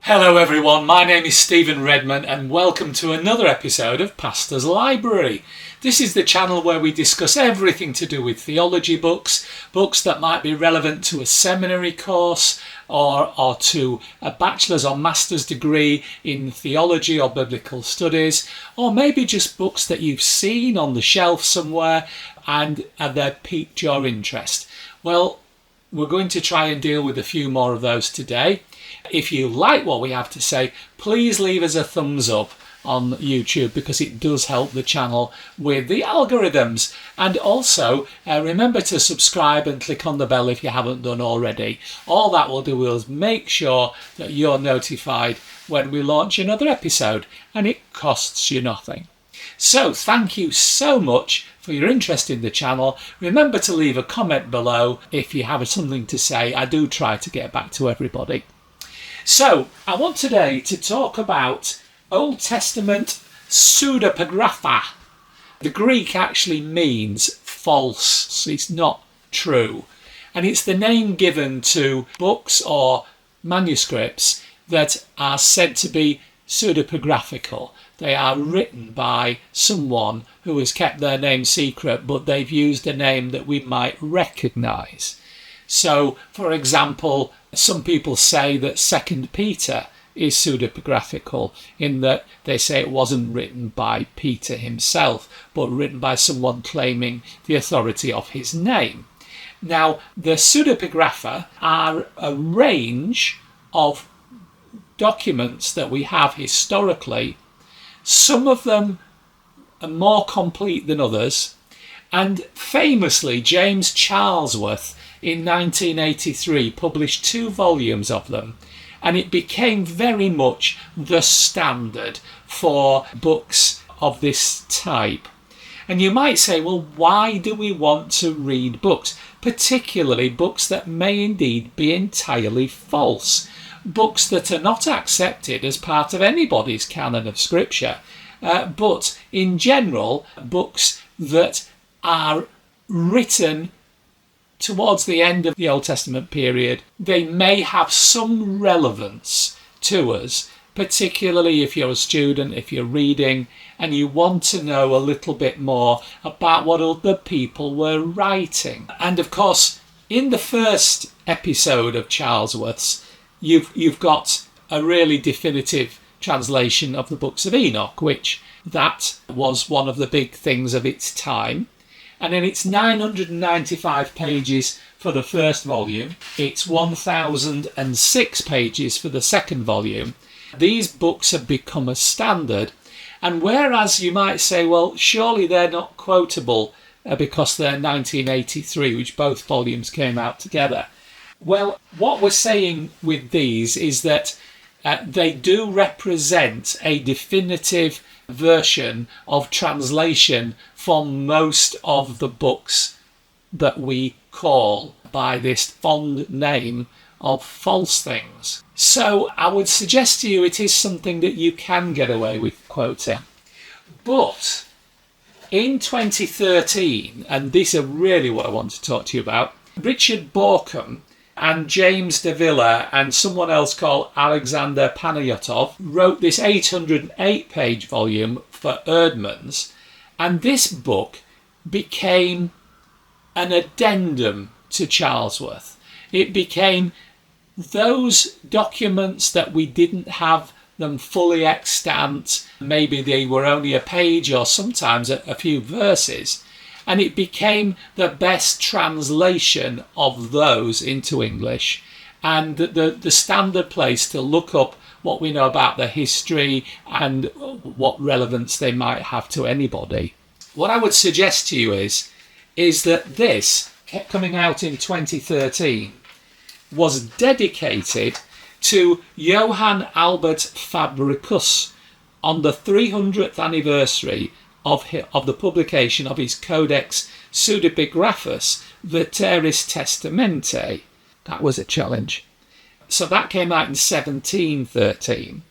Hello everyone, my name is Stephen Redman and welcome to another episode of Pastor's Library. This is the channel where we discuss everything to do with theology books that might be relevant to a seminary course or to a bachelor's or master's degree in theology or biblical studies, or maybe just books that you've seen on the shelf somewhere and they've piqued your interest. Well, we're going to try and deal with a few more of those today. If you like what we have to say, please leave us a thumbs up on YouTube because it does help the channel with the algorithms. And also remember to subscribe and click on the bell if you haven't done already. All that will do is make sure that you're notified when we launch another episode, and it costs you nothing. So thank you so much for your interest in the channel. Remember to leave a comment below if you have something to say. I do try to get back to everybody. So, I want today to talk about Old Testament Pseudepigrapha. The Greek actually means false, it's not true. And it's the name given to books or manuscripts that are said to be pseudepigraphical. They are written by someone who has kept their name secret, but they've used a name that we might recognise. So, for example, some people say that 2 Peter is pseudepigraphical in that they say it wasn't written by Peter himself, but written by someone claiming the authority of his name. Now, the pseudepigrapha are a range of documents that we have historically. Some of them are more complete than others, and famously James Charlesworth in 1983 published 2 volumes of them, and it became very much the standard for books of this type. And you might say, well, why do we want to read books, particularly books that may indeed be entirely false, books that are not accepted as part of anybody's canon of scripture, but in general books that are written towards the end of the Old Testament period. They may have some relevance to us, particularly if you're a student, if you're reading and you want to know a little bit more about what other people were writing. And of course, in the first episode of Charlesworth's, you've got a really definitive translation of the books of Enoch, which that was one of the big things of its time. And then it's 995 pages for the first volume. It's 1006 pages for the second volume. These books have become a standard. And whereas you might say, well, surely they're not quotable because they're 1983, which both volumes came out together. Well, what we're saying with these is that they do represent a definitive version of translation for most of the books that we call by this fond name of false things. So I would suggest to you it is something that you can get away with quoting. But in 2013, and this is really what I want to talk to you about, Richard Borkham and James de Villa and someone else called Alexander Panayotov wrote this 808-page volume for Erdmann's, and this book became an addendum to Charlesworth. It became those documents that we didn't have them fully extant, maybe they were only a page or sometimes a few verses, and it became the best translation of those into English and the standard place to look up what we know about the history and what relevance they might have to anybody. What I would suggest to you is that this kept coming out in 2013 was dedicated to Johann Albert Fabricius on the 300th anniversary of the publication of his Codex Pseudepigraphus Veteris Testamente. That was a challenge. So that came out in 1713.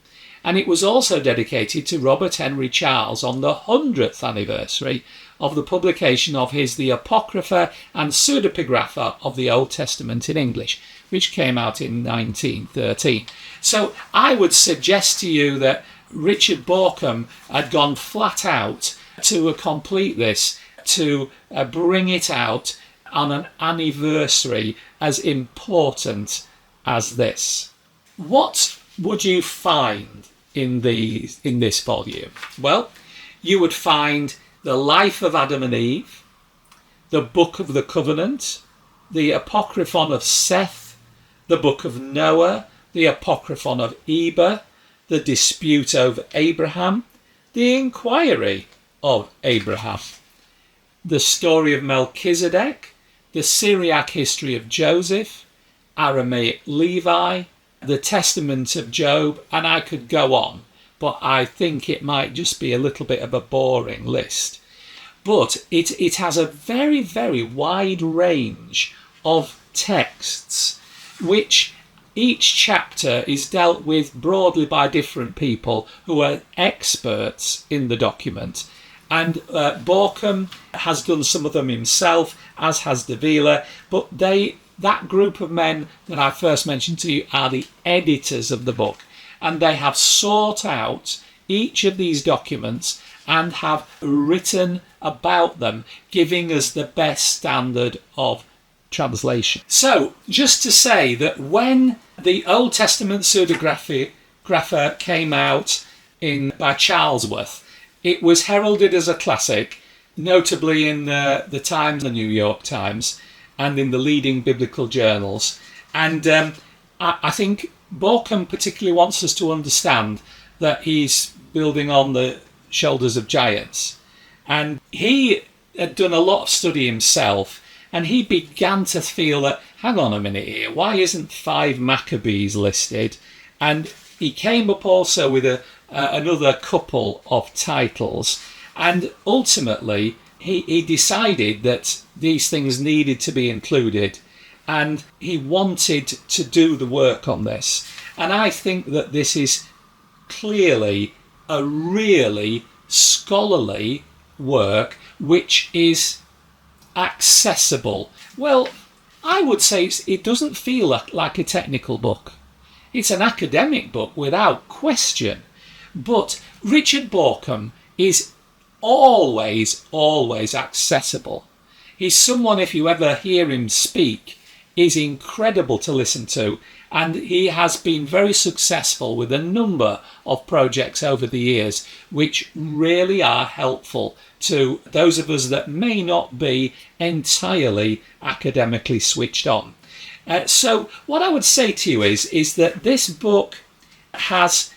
And it was also dedicated to Robert Henry Charles on the 100th anniversary of the publication of his The Apocrypha and Pseudepigrapha of the Old Testament in English. which came out in 1913. So I would suggest to you that Richard Bauckham had gone flat out to complete this, to bring it out on an anniversary as important as this. What would you find in this volume? Well, you would find the life of Adam and Eve, the Book of the Covenant, the Apocryphon of Seth, the Book of Noah, the Apocryphon of Eber, the dispute over Abraham, the Enquiry of Abraham, the story of Melchizedek, the Syriac history of Joseph, Aramaic Levi, the Testament of Job, and I could go on, but I think it might just be a little bit of a boring list. But it has a very, very wide range of texts, which each chapter is dealt with broadly by different people who are experts in the document. And Bauckham has done some of them himself, as has Davila, but that group of men that I first mentioned to you are the editors of the book, and they have sought out each of these documents and have written about them, giving us the best standard of translation. So, just to say that when the Old Testament Pseudepigrapha came out by Charlesworth, it was heralded as a classic, notably in the Times, the New York Times, and in the leading biblical journals. And I think Bauckham particularly wants us to understand that he's building on the shoulders of giants. And he had done a lot of study himself, and he began to feel that, hang on a minute here, why isn't 5 Maccabees listed? And he came up also with another couple of titles, and ultimately he decided that these things needed to be included, and he wanted to do the work on this. And I think that this is clearly a really scholarly work which is accessible. Well, I would say it doesn't feel like a technical book. It's an academic book without question. But Richard Bauckham is always accessible. He's someone, if you ever hear him speak, is incredible to listen to, and he has been very successful with a number of projects over the years which really are helpful to those of us that may not be entirely academically switched on. So what I would say to you is that this book has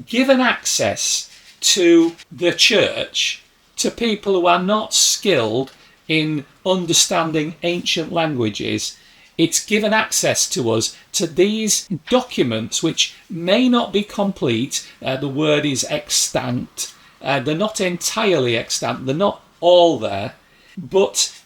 given access to the church, to people who are not skilled in understanding ancient languages. It's given access to us to these documents which may not be complete. The word is extant. They're not entirely extant. They're not all there. But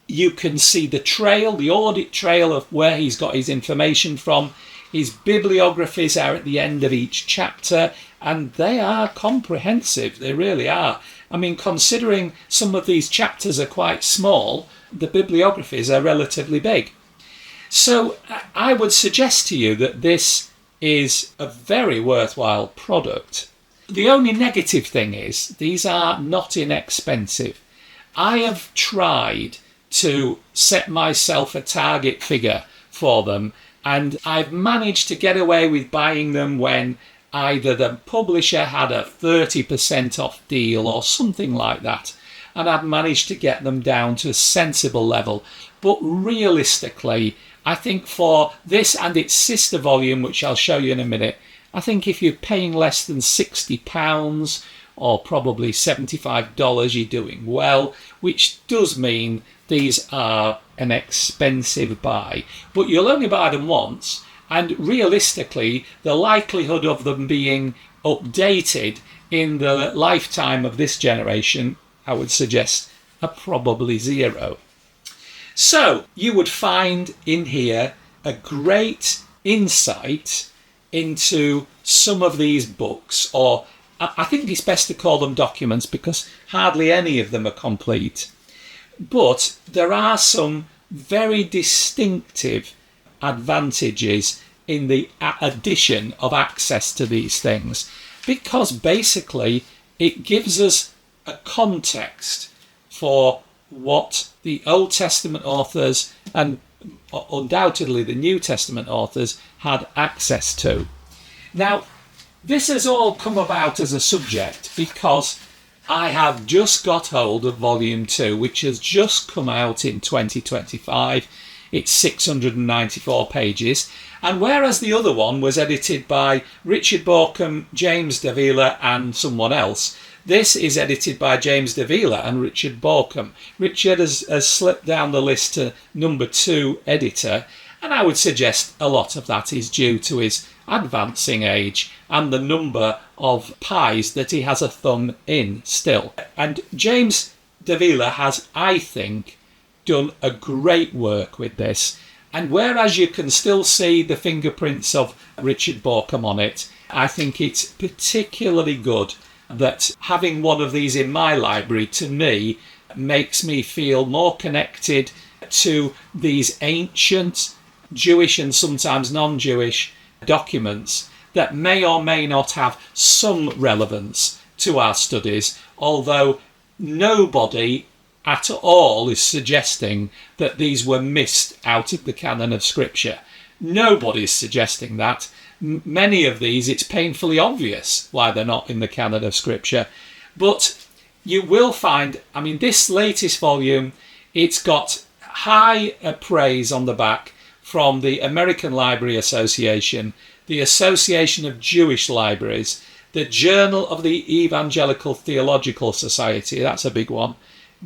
you can see the trail, the audit trail of where he's got his information from. His bibliographies are at the end of each chapter, and they are comprehensive. They really are. I mean, considering some of these chapters are quite small, the bibliographies are relatively big. So I would suggest to you that this is a very worthwhile product. The only negative thing is these are not inexpensive. I have tried to set myself a target figure for them, and I've managed to get away with buying them when either the publisher had a 30% off deal or something like that, and I've managed to get them down to a sensible level. But realistically, I think for this and its sister volume, which I'll show you in a minute, I think if you're paying less than £60 or probably $75, you're doing well, which does mean these are an expensive buy. But you'll only buy them once, and realistically, the likelihood of them being updated in the lifetime of this generation, I would suggest, are probably zero. So you would find in here a great insight into some of these books, or I think it's best to call them documents because hardly any of them are complete. But there are some very distinctive advantages in the addition of access to these things, because basically it gives us a context for what the Old Testament authors and undoubtedly the New Testament authors had access to. Now, this has all come about as a subject because I have just got hold of Volume 2, which has just come out in 2025. It's 694 pages. And whereas the other one was edited by Richard Bauckham, James Davila and someone else, this is edited by James Davila and Richard Bauckham. Richard has slipped down the list to number 2 editor, and I would suggest a lot of that is due to his advancing age and the number of pies that he has a thumb in still. And James Davila has, I think, done a great work with this. And whereas you can still see the fingerprints of Richard Bauckham on it, I think it's particularly good that having one of these in my library, to me, makes me feel more connected to these ancient Jewish and sometimes non-Jewish documents that may or may not have some relevance to our studies, although nobody at all is suggesting that these were missed out of the canon of Scripture. Nobody's suggesting that. Many of these, it's painfully obvious why they're not in the canon of Scripture. But you will find, I mean, this latest volume, it's got high praise on the back from the American Library Association, the Association of Jewish Libraries, the Journal of the Evangelical Theological Society, that's a big one,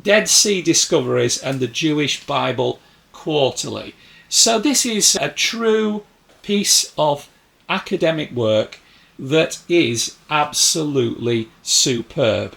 Dead Sea Discoveries and the Jewish Bible Quarterly. So this is a true piece of academic work that is absolutely superb.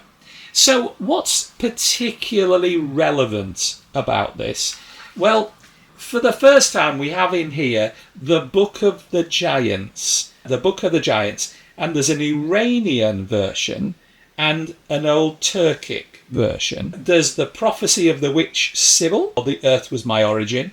So what's particularly relevant about this? Well, for the first time we have in here the Book of the Giants. The Book of the Giants. And there's an Iranian version and an Old Turkic version. There's the Prophecy of the Witch Sibyl, or The Earth Was My Origin.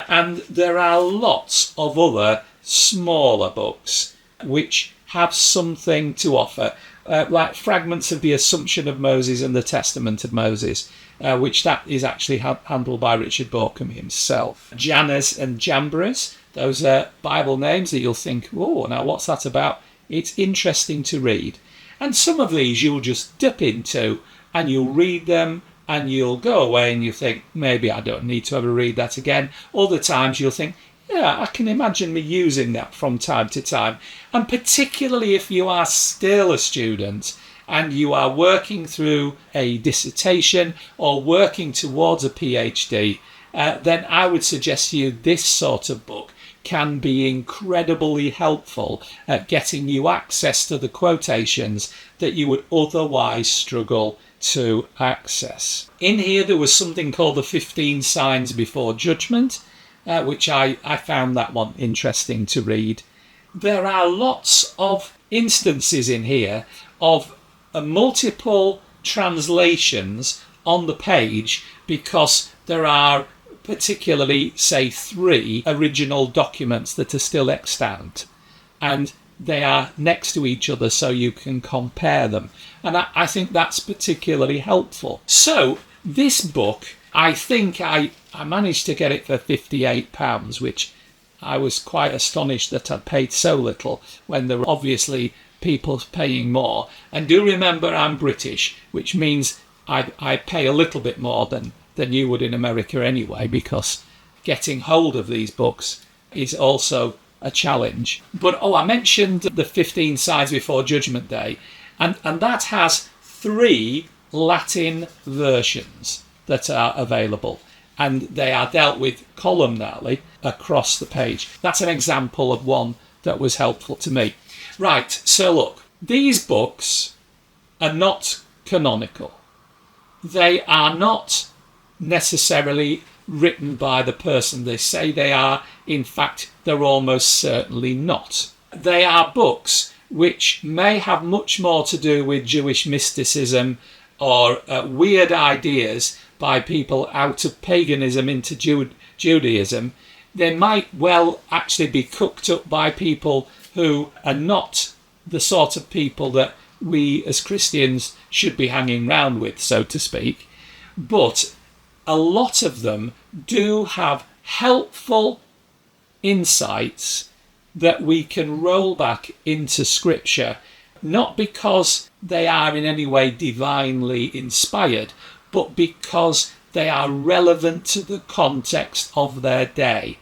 And there are lots of other smaller books which have something to offer, like fragments of the Assumption of Moses and the Testament of Moses, which that is actually handled by Richard Bauckham himself. Jannes and Jambres, those are Bible names that you'll think, oh, now what's that about? It's interesting to read. And some of these you'll just dip into and you'll read them and you'll go away and you think, maybe I don't need to ever read that again. Other times you'll think, yeah, I can imagine me using that from time to time. And particularly if you are still a student and you are working through a dissertation or working towards a PhD, then I would suggest to you this sort of book can be incredibly helpful at getting you access to the quotations that you would otherwise struggle to access. In here there was something called the 15 Signs Before Judgment, which I found that one interesting to read. There are lots of instances in here of multiple translations on the page because there are particularly, say, 3 original documents that are still extant. And they are next to each other so you can compare them. And I think that's particularly helpful. So this book, I think I managed to get it for £58, which I was quite astonished that I'd paid so little when there were obviously people paying more. And do remember I'm British, which means I pay a little bit more than you would in America anyway, because getting hold of these books is also a challenge. But I mentioned the 15 Signs Before Judgment Day, and that has 3 Latin versions that are available, and they are dealt with columnarly across the page. That's an example of one that was helpful to me. Right, so look, these books are not canonical. They are not necessarily written by the person they say they are. In fact, they're almost certainly not. They are books which may have much more to do with Jewish mysticism or weird ideas by people out of paganism into Judaism, they might well actually be cooked up by people who are not the sort of people that we as Christians should be hanging round with, so to speak. But a lot of them do have helpful insights that we can roll back into Scripture, not because they are in any way divinely inspired, but because they are relevant to the context of their day.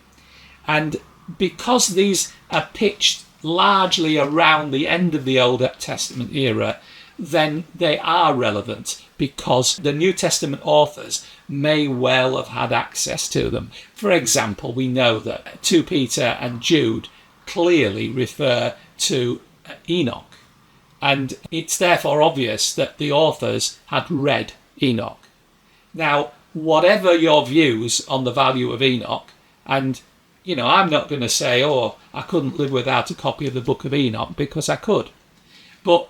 And because these are pitched largely around the end of the Old Testament era, then they are relevant because the New Testament authors may well have had access to them. For example, we know that 2 Peter and Jude clearly refer to Enoch, and it's therefore obvious that the authors had read Enoch. Now, whatever your views on the value of Enoch, and I'm not going to say, I couldn't live without a copy of the Book of Enoch, because I could. But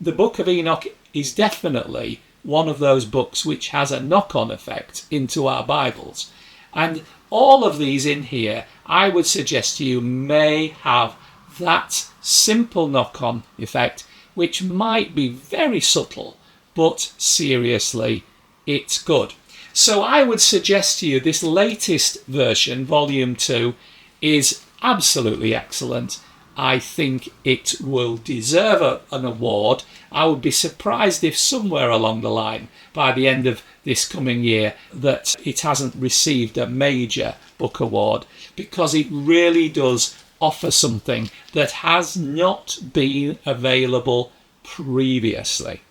the Book of Enoch is definitely one of those books which has a knock-on effect into our Bibles. And all of these in here, I would suggest to you, may have that simple knock-on effect, which might be very subtle, but seriously, it's good. So I would suggest to you this latest version, Volume 2, is absolutely excellent. I think it will deserve an award. I would be surprised if somewhere along the line, by the end of this coming year, that it hasn't received a major book award, because it really does offer something that has not been available previously.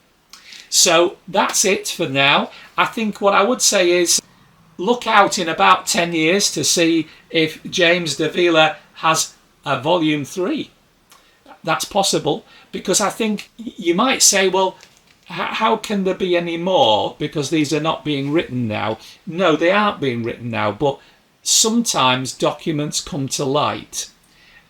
So that's it for now. I think what I would say is look out in about 10 years to see if James Davila has a volume 3. That's possible, because I think you might say, well, how can there be any more, because these are not being written now? No, they aren't being written now, but sometimes documents come to light,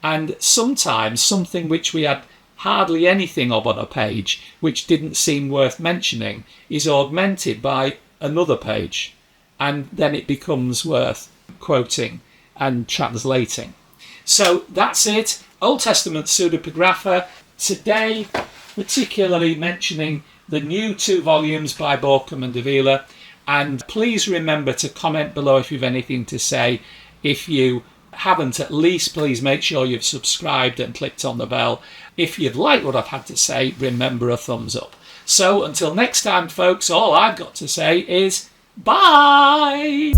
and sometimes something which we had hardly anything of on a page, which didn't seem worth mentioning, is augmented by another page, and then it becomes worth quoting and translating. So that's it. Old Testament Pseudepigrapha, today particularly mentioning the new 2 volumes by Borkham and Davila. And please remember to comment below if you've anything to say. If you haven't, at least please make sure you've subscribed and clicked on the bell. If you've liked what I've had to say, remember a thumbs up. So until next time, folks, all I've got to say is bye!